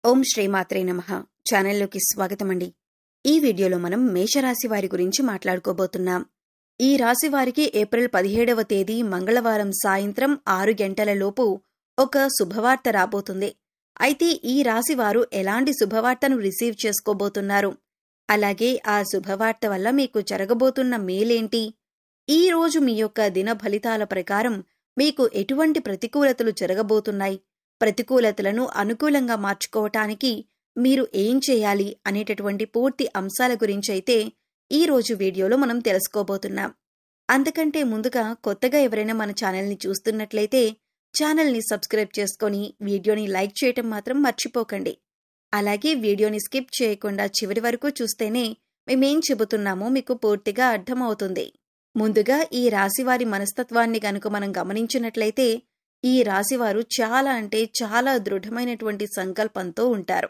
ఓం శ్రీమాత్రే నమః. ఛానల్లోకి స్వాగతమండి. ఈ వీడియోలో మనం మేషరాశి వారి గురించి మాట్లాడుకోబోతున్నాం. ఈ రాశి వారికి ఏప్రిల్ 17వ తేదీ మంగళవారం సాయంత్రం 6 గంటల లోపు ఒక శుభవార్త రాబోతుంది. అయితే ఈ రాశి వారు ఎలాంటి శుభవార్తను రిసీవ్ చేసుకోబోతున్నారు, అలాగే ఆ శుభవార్త వల్ల మీకు జరగబోతున్న మేలేంటి, ఈ రోజు మీ యొక్క దిన ఫలితాల ప్రకారం మీకు ఎటువంటి ప్రతికూలతలు జరగబోతున్నాయి, ప్రతికూలతలను అనుకూలంగా మార్చుకోవటానికి మీరు ఏం చేయాలి అనేటటువంటి పూర్తి అంశాల గురించైతే ఈ రోజు వీడియోలో మనం తెలుసుకోబోతున్నాం. అంతకంటే ముందుగా కొత్తగా ఎవరైనా మన ఛానల్ని చూస్తున్నట్లయితే ఛానల్ని సబ్స్క్రైబ్ చేసుకొని వీడియోని లైక్ చేయటం మాత్రం మర్చిపోకండి. అలాగే వీడియోని స్కిప్ చేయకుండా చివరి వరకు చూస్తేనే మేమేం చెబుతున్నామో మీకు పూర్తిగా అర్థమవుతుంది. ముందుగా ఈ రాశివారి మనస్తత్వాన్ని గనుక మనం గమనించినట్లయితే ఈ రాశివారు చాలా అంటే చాలా దృఢమైనటువంటి సంకల్పంతో ఉంటారు.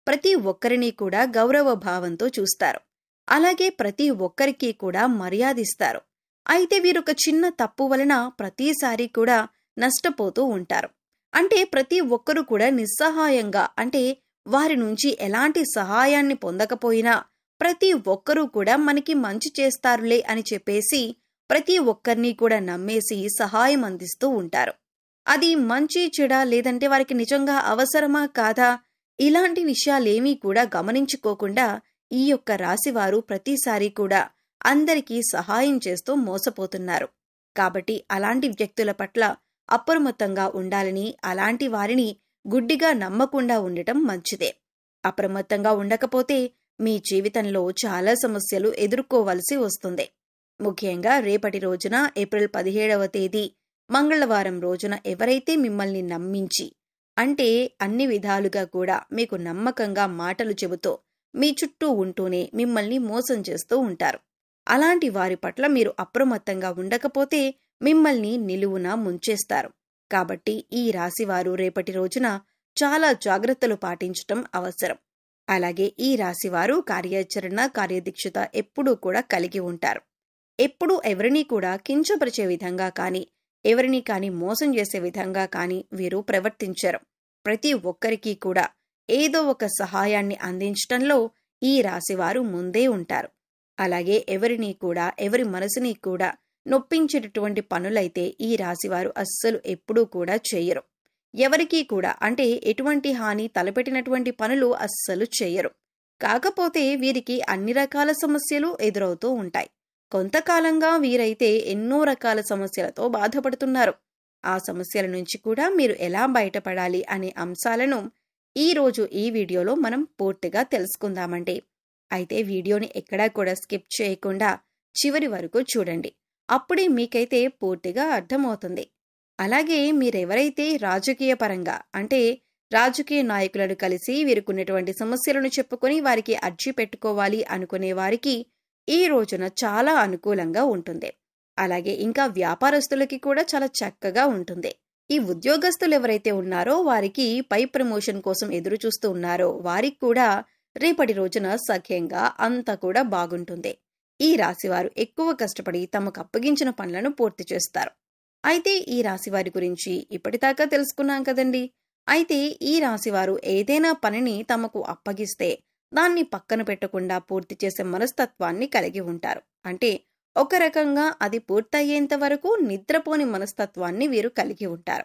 ప్రతి ఒక్కరిని కూడా గౌరవ భావంతో చూస్తారు. అలాగే ప్రతి ఒక్కరికి కూడా మర్యాదిస్తారు. అయితే వీరొక చిన్న తప్పు వలన ప్రతిసారి కూడా నష్టపోతూ ఉంటారు. అంటే ప్రతి ఒక్కరూ కూడా నిస్సహాయంగా, అంటే వారి నుంచి ఎలాంటి సహాయాన్ని పొందకపోయినా ప్రతి ఒక్కరూ కూడా మనకి మంచి చేస్తారులే అని చెప్పేసి ప్రతి ఒక్కరిని కూడా నమ్మేసి సహాయం అందిస్తూ ఉంటారు. అది మంచి చెడా, లేదంటే వారికి నిజంగా అవసరమా కాదా, ఇలాంటి విషయాలేమీ కూడా గమనించుకోకుండా ఈ యొక్క రాశివారు ప్రతిసారి కూడా అందరికీ సహాయం చేస్తూ మోసపోతున్నారు. కాబట్టి అలాంటి వ్యక్తుల పట్ల అప్రమత్తంగా ఉండాలని, అలాంటి వారిని గుడ్డిగా నమ్మకుండా ఉండటం మంచిదే. అప్రమత్తంగా ఉండకపోతే మీ జీవితంలో చాలా సమస్యలు ఎదుర్కోవలసి వస్తుంది. ముఖ్యంగా రేపటి రోజున ఏప్రిల్ 17వ తేదీ మంగళవారం రోజున ఎవరైతే మిమ్మల్ని నమ్మించి, అంటే అన్ని విధాలుగా కూడా మీకు నమ్మకంగా మాటలు చెబుతూ మీ చుట్టూ ఉంటూనే మిమ్మల్ని మోసం చేస్తూ ఉంటారు. అలాంటి వారి పట్ల మీరు అప్రమత్తంగా ఉండకపోతే మిమ్మల్ని నిలువున ముంచేస్తారు. కాబట్టి ఈ రాశివారు రేపటి రోజున చాలా జాగ్రత్తలు పాటించటం అవసరం. అలాగే ఈ రాశివారు కార్యాచరణ, కార్యదీక్షత ఎప్పుడూ కూడా కలిగి ఉంటారు. ఎప్పుడూ ఎవరినీ కూడా కించపరిచే విధంగా కానీ, ఎవరిని కానీ మోసం చేసే విధంగా కానీ వీరు ప్రవర్తించరు. ప్రతి ఒక్కరికి కూడా ఏదో ఒక సహాయాన్ని అందించటంలో ఈ రాశివారు ముందే ఉంటారు. అలాగే ఎవరిని కూడా, ఎవరి మనసుని కూడా నొప్పించేటటువంటి పనులైతే ఈ రాశివారు అస్సలు ఎప్పుడూ కూడా చేయరు. ఎవరికీ కూడా, అంటే ఎటువంటి హాని తలపెట్టినటువంటి పనులు అస్సలు చేయరు. కాకపోతే వీరికి అన్ని రకాల సమస్యలు ఎదురవుతూ ఉంటాయి. కొంతకాలంగా వీరైతే ఎన్నో రకాల సమస్యలతో బాధపడుతున్నారు. ఆ సమస్యల నుంచి కూడా మీరు ఎలా బయటపడాలి అనే అంశాలను ఈ రోజు ఈ వీడియోలో మనం పూర్తిగా తెలుసుకుందామండి. అయితే వీడియోని ఎక్కడా కూడా స్కిప్ చేయకుండా చివరి వరకు చూడండి. అప్పుడే మీకైతే పూర్తిగా అర్థమవుతుంది. అలాగే మీరెవరైతే రాజకీయ పరంగా, అంటే రాజకీయ నాయకులను కలిసి వీరికున్నటువంటి సమస్యలను చెప్పుకొని వారికి అర్జీ పెట్టుకోవాలి అనుకునే వారికి ఈ రోజున చాలా అనుకూలంగా ఉంటుంది. అలాగే ఇంకా వ్యాపారస్తులకి కూడా చాలా చక్కగా ఉంటుంది. ఈ ఉద్యోగస్తులు ఎవరైతే ఉన్నారో వారికి పై ప్రమోషన్ కోసం ఎదురు చూస్తూ ఉన్నారో వారికి కూడా రేపటి రోజున సఖ్యంగా అంతా కూడా బాగుంటుంది. ఈ రాశివారు ఎక్కువ కష్టపడి తమకు అప్పగించిన పనులను పూర్తి చేస్తారు. అయితే ఈ రాశివారి గురించి ఇప్పటిదాకా తెలుసుకున్నాం కదండి. అయితే ఈ రాశివారు ఏదైనా పనిని తమకు అప్పగిస్తే దాన్ని పక్కన పెట్టకుండా పూర్తి చేసే మనస్తత్వాన్ని కలిగి ఉంటారు. అంటే ఒక రకంగా అది పూర్తయ్యేంత వరకు నిద్రపోని మనస్తత్వాన్ని వీరు కలిగి ఉంటారు.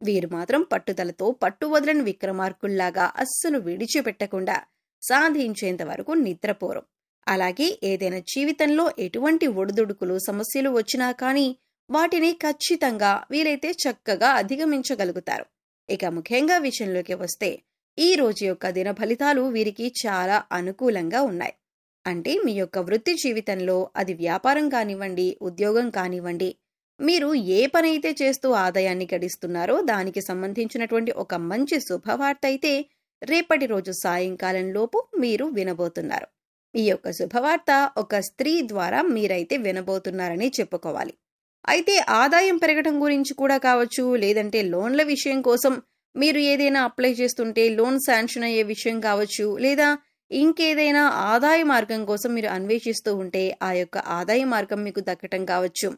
వీరు మాత్రం పట్టుదలతో పట్టు వదలని విక్రమార్కుల్లాగా అస్సలు విడిచిపెట్టకుండా సాధించేంత వరకు నిద్రపోరు. అలాగే ఏదైనా జీవితంలో ఎటువంటి ఒడిదుడుకులు, సమస్యలు వచ్చినా కానీ వాటిని ఖచ్చితంగా వీరైతే చక్కగా అధిగమించగలుగుతారు. ఇక ముఖ్యంగా విషయంలోకి వస్తే ఈ రోజు యొక్క దిన ఫలితాలు వీరికి చాలా అనుకూలంగా ఉన్నాయి. అంటే మీ యొక్క వృత్తి జీవితంలో, అది వ్యాపారం కానివ్వండి, ఉద్యోగం కానివ్వండి, మీరు ఏ పనైతే చేస్తూ ఆదాయాన్ని గడిస్తున్నారో దానికి సంబంధించినటువంటి ఒక మంచి శుభవార్త అయితే రేపటి రోజు సాయంకాలం లోపు మీరు వినబోతున్నారు. ఈ యొక్క శుభవార్త ఒక స్త్రీ ద్వారా మీరైతే వినబోతున్నారని చెప్పుకోవాలి. అయితే ఆదాయం పెరగడం గురించి కూడా కావచ్చు, లేదంటే లోన్ల విషయం కోసం మీరు ఏదైనా అప్లై చేస్తుంటే లోన్ శాంక్షన్ అయ్యే విషయం కావచ్చు, లేదా ఇంకేదైనా ఆదాయ మార్గం కోసం మీరు అన్వేషిస్తూ ఉంటే ఆ యొక్క ఆదాయ మార్గం మీకు దక్కటం కావచ్చు,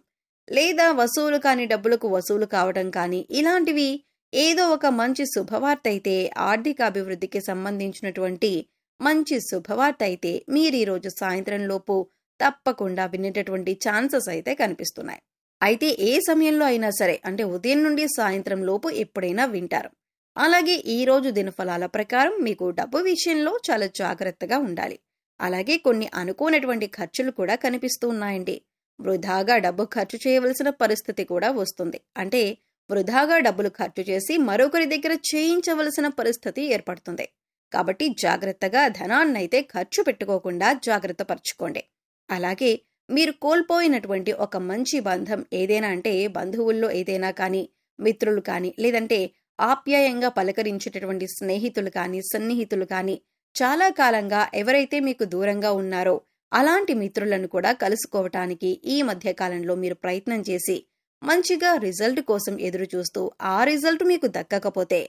లేదా వసూలు కాని డబ్బులకు వసూలు కావడం కానీ, ఇలాంటివి ఏదో ఒక మంచి శుభవార్త అయితే, ఆర్థిక అభివృద్ధికి సంబంధించినటువంటి మంచి శుభవార్త అయితే మీరు ఈరోజు సాయంత్రం లోపు తప్పకుండా వినేటటువంటి ఛాన్సెస్ అయితే కనిపిస్తున్నాయి. అయితే ఏ సమయంలో అయినా సరే, అంటే ఉదయం నుండి సాయంత్రం లోపు ఎప్పుడైనా వింటారు. అలాగే ఈ రోజు దినఫలాల ప్రకారం మీకు డబ్బు విషయంలో చాలా జాగ్రత్తగా ఉండాలి. అలాగే కొన్ని అనుకోనటువంటి ఖర్చులు కూడా కనిపిస్తూ ఉన్నాయండి. వృధాగా డబ్బు ఖర్చు చేయవలసిన పరిస్థితి కూడా వస్తుంది. అంటే వృధాగా డబ్బులు ఖర్చు చేసి మరొకరి దగ్గర చేయించవలసిన పరిస్థితి ఏర్పడుతుంది. కాబట్టి జాగ్రత్తగా ధనాన్నైతే ఖర్చు పెట్టుకోకుండా జాగ్రత్త పరచుకోండి. అలాగే మీరు కోల్పోయినటువంటి ఒక మంచి బంధం ఏదైనా, అంటే బంధువుల్లో ఏదైనా కానీ, మిత్రులు కానీ, లేదంటే ఆప్యాయంగా పలకరించేటటువంటి స్నేహితులు కానీ, సన్నిహితులు కానీ, చాలా కాలంగా ఎవరైతే మీకు దూరంగా ఉన్నారో అలాంటి మిత్రులను కూడా కలుసుకోవటానికి ఈ మధ్య కాలంలో మీరు ప్రయత్నం చేసి మంచిగా రిజల్ట్ కోసం ఎదురు చూస్తూ ఆ రిజల్ట్ మీకు దక్కకపోతే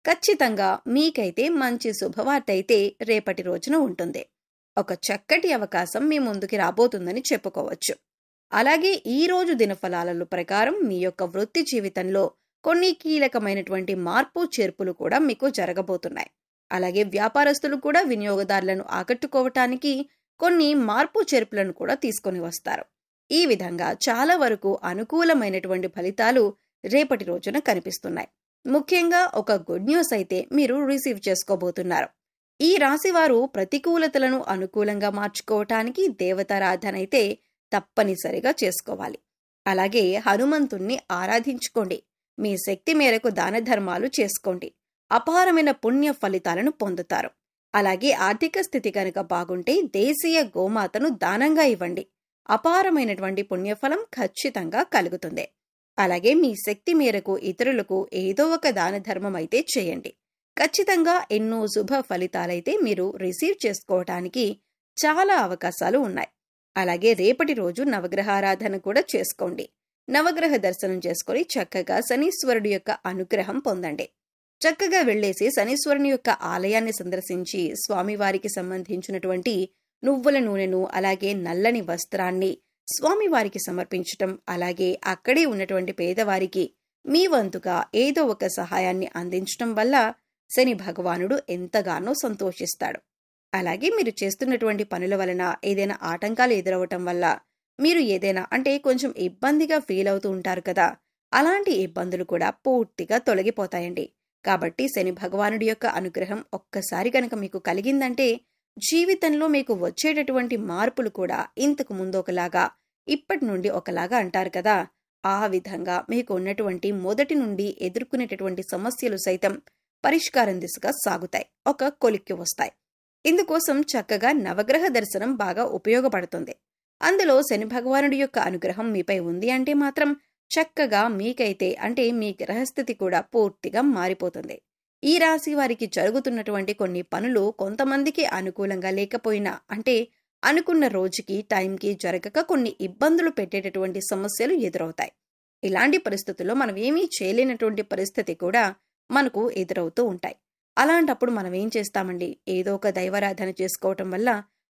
ఖచ్చితంగా మీకైతే మంచి శుభవార్త అయితే రేపటి రోజున ఉంటుంది. ఒక చక్కటి అవకాశం మీ ముందుకి రాబోతుందని చెప్పుకోవచ్చు. అలాగే ఈ రోజు దినఫలాల ప్రకారం మీ యొక్క వృత్తి జీవితంలో కొన్ని కీలకమైనటువంటి మార్పు చేర్పులు కూడా మీకు జరగబోతున్నాయి. అలాగే వ్యాపారస్తులు కూడా వినియోగదారులను ఆకట్టుకోవటానికి కొన్ని మార్పు చేర్పులను కూడా తీసుకొని వస్తారు. ఈ విధంగా చాలా వరకు అనుకూలమైనటువంటి ఫలితాలు రేపటి రోజున కనిపిస్తున్నాయి. ముఖ్యంగా ఒక గుడ్ న్యూస్ అయితే మీరు రిసీవ్ చేసుకోబోతున్నారు. ఈ రాశివారు ప్రతికూలతలను అనుకూలంగా మార్చుకోవటానికి దేవతారాధన అయితే తప్పనిసరిగా చేసుకోవాలి. అలాగే హనుమంతుణ్ణి ఆరాధించుకోండి. మీ శక్తి మేరకు దాన ధర్మాలు చేసుకోండి. అపారమైన పుణ్య ఫలితాలను పొందుతారు. అలాగే ఆర్థిక స్థితి కనుక బాగుంటే దేశీయ గోమాతను దానంగా ఇవ్వండి. అపారమైనటువంటి పుణ్యఫలం ఖచ్చితంగా కలుగుతుంది. అలాగే మీ శక్తి మేరకు ఇతరులకు ఏదో ఒక దాన ధర్మం అయితే చేయండి. ఖచ్చితంగా ఎన్నో శుభ ఫలితాలైతే మీరు రిసీవ్ చేసుకోవటానికి చాలా అవకాశాలు ఉన్నాయి. అలాగే రేపటి రోజు నవగ్రహారాధన కూడా చేసుకోండి. నవగ్రహ దర్శనం చేసుకుని చక్కగా శనీశ్వరుడి యొక్క అనుగ్రహం పొందండి. చక్కగా వెళ్లేసి శనీశ్వరుని యొక్క ఆలయాన్ని సందర్శించి స్వామివారికి సంబంధించినటువంటి నువ్వుల నూనెను, అలాగే నల్లని వస్త్రాన్ని స్వామివారికి సమర్పించటం, అలాగే అక్కడే ఉన్నటువంటి పేదవారికి మీ వంతుగా ఏదో ఒక సహాయాన్ని అందించటం వల్ల శని భగవానుడు ఎంతగానో సంతోషిస్తాడు. అలాగే మీరు చేస్తున్నటువంటి పనుల వలన ఏదైనా ఆటంకాలు ఎదురవటం వల్ల మీరు ఏదైనా, అంటే కొంచెం ఇబ్బందిగా ఫీల్ అవుతూ ఉంటారు కదా, అలాంటి ఇబ్బందులు కూడా పూర్తిగా తొలగిపోతాయండి. కాబట్టి శని భగవానుడి యొక్క అనుగ్రహం ఒక్కసారి కనుక మీకు కలిగిందంటే జీవితంలో మీకు వచ్చేటటువంటి మార్పులు కూడా ఇంతకు ముందు ఒకలాగా, ఇప్పటి నుండి ఒకలాగా అంటారు కదా, ఆ విధంగా మీకు ఉన్నటువంటి మొదటి నుండి ఎదుర్కొనేటటువంటి సమస్యలు సైతం పరిష్కారం దిశగా సాగుతాయి, ఒక కొలిక్కి వస్తాయి. ఇందుకోసం చక్కగా నవగ్రహ దర్శనం బాగా ఉపయోగపడుతుంది. అందులో శని భగవానుడి యొక్క అనుగ్రహం మీపై ఉంది అంటే మాత్రం చక్కగా మీకైతే, అంటే మీ గ్రహస్థితి కూడా పూర్తిగా మారిపోతుంది. ఈ రాశి వారికి జరుగుతున్నటువంటి కొన్ని పనులు కొంతమందికి అనుకూలంగా లేకపోయినా, అంటే అనుకున్న రోజుకి టైంకి జరగక కొన్ని ఇబ్బందులు పెట్టేటటువంటి సమస్యలు ఎదురవుతాయి. ఇలాంటి పరిస్థితుల్లో మనం ఏమీ చేయలేనటువంటి పరిస్థితి కూడా మనకు ఎదురవుతూ ఉంటాయి. అలాంటప్పుడు మనం ఏం చేస్తామండి, ఏదో ఒక దైవారాధన చేసుకోవటం వల్ల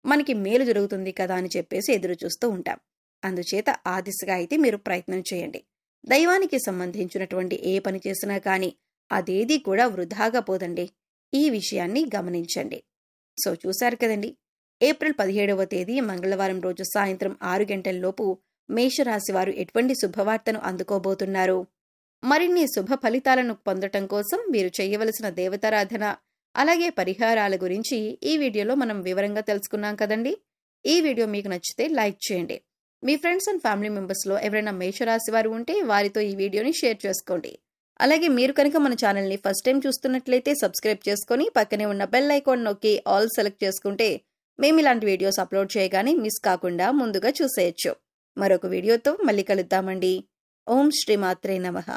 మనకి మేలు జరుగుతుంది కదా అని చెప్పేసి ఎదురు చూస్తూ ఉంటాం. అందుచేత ఆ దిశగా అయితే మీరు ప్రయత్నం చేయండి. దైవానికి సంబంధించినటువంటి ఏ పని చేసినా కానీ అదేది కూడా వృధాగా పోదండి. ఈ విషయాన్ని గమనించండి. సో చూశారు కదండి, ఏప్రిల్ 17వ తేదీ మంగళవారం రోజు సాయంత్రం 6 గంటలలోపు మేషరాశి వారు ఎటువంటి శుభవార్తను అందుకోబోతున్నారు. మరిన్ని శుభ ఫలితాలను పొందటం కోసం మీరు చేయవలసిన దేవతారాధన, అలాగే పరిహారాల గురించి ఈ వీడియోలో మనం వివరంగా తెలుసుకున్నాం కదండి. ఈ వీడియో మీకు నచ్చితే లైక్ చేయండి. మీ ఫ్రెండ్స్ అండ్ ఫ్యామిలీ మెంబర్స్లో ఎవరైనా మేషరాశి వారు ఉంటే వారితో ఈ వీడియోని షేర్ చేసుకోండి. అలాగే మీరు కనుక మన ఛానల్ని ఫస్ట్ టైం చూస్తున్నట్లయితే సబ్స్క్రైబ్ చేసుకొని పక్కనే ఉన్న బెల్ ఐకాన్ నొక్కి ఆల్ సెలెక్ట్ చేసుకుంటే మేము ఇలాంటి వీడియోస్ అప్లోడ్ చేయగానే మిస్ కాకుండా ముందుగా చూసేయచ్చు. మరొక వీడియోతో మళ్ళీ కలుద్దామండి. ఓం శ్రీమాత్రే నమః.